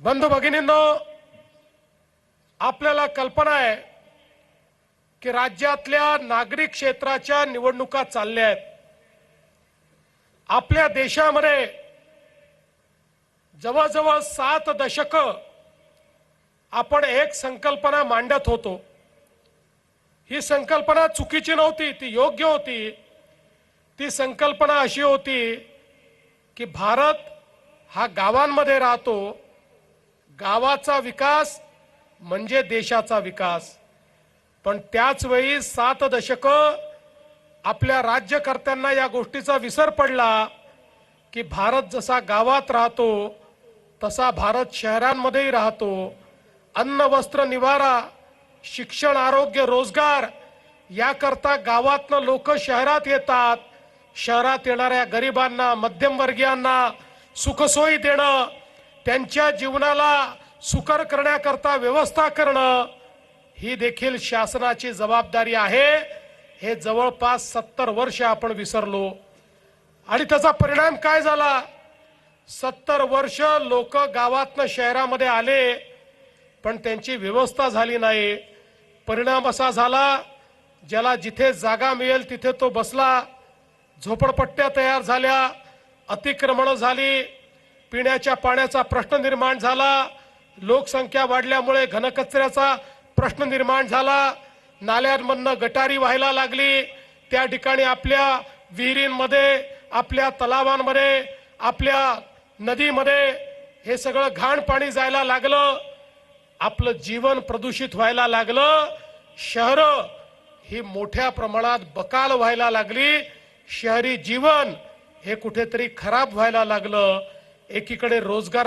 बंधू भगिनींनो, आपल्याला कल्पना आहे की राज्यातल्या नागरिक क्षेत्राच्या निवडणुका चालल्या आहेत। आपल्या देशामध्ये जवळजवळ 7 दशक आपण एक संकल्पना मांडत होतो। ही संकल्पना चुकीची नव्हती, ती योग्य होती। ती संकल्पना अशी होती की भारत हा गावांमध्ये राहतो, गावाचा विकास म्हणजे देशाचा विकास। पण त्याच वेळी 7 दशक आपल्या राज्यकर्त्यांना या गोष्टीचा विसर पडला की भारत जसा गावात राहतो तसा भारत शहरांमध्येही राहतो। अन्न वस्त्र निवारा, शिक्षण, आरोग्य, रोजगार याकरता गावातनं लोक शहरात येतात। शहरात येणाऱ्या गरिबांना, मध्यमवर्गीयांना सुखसोयी देणं, त्यांच्या जीवनाला सुकर करण्याकरता व्यवस्था करणं ही देखील शासनाची जबाबदारी आहे। हे जवळपास 70 वर्ष आपण विसरलो आणि त्याचा परिणाम काय झाला? 70 वर्ष लोक गावातनं शहरामध्ये आले पण त्यांची व्यवस्था झाली नाही। परिणाम असा झाला, ज्याला जिथे जागा मिळेल तिथे तो बसला। झोपडपट्ट्या तयार झाल्या, अतिक्रमण झाली, पिण्याच्या पाण्याचा प्रश्न निर्माण झाला, लोकसंख्या वाढल्यामुळे घनकचऱ्याचा प्रश्न निर्माण झाला, नाल्यांमधनं गटारी व्हायला लागली। त्या ठिकाणी आपल्या विहिरींमध्ये, आपल्या तलावांमध्ये, आपल्या नदीमध्ये हे सगळं घाण पाणी जायला लागलं। आपलं जीवन प्रदूषित व्हायला लागलं। शहरं ही मोठ्या प्रमाणात बकाल व्हायला लागली। शहरी जीवन हे कुठेतरी खराब व्हायला लागलं। एकीकडे रोजगार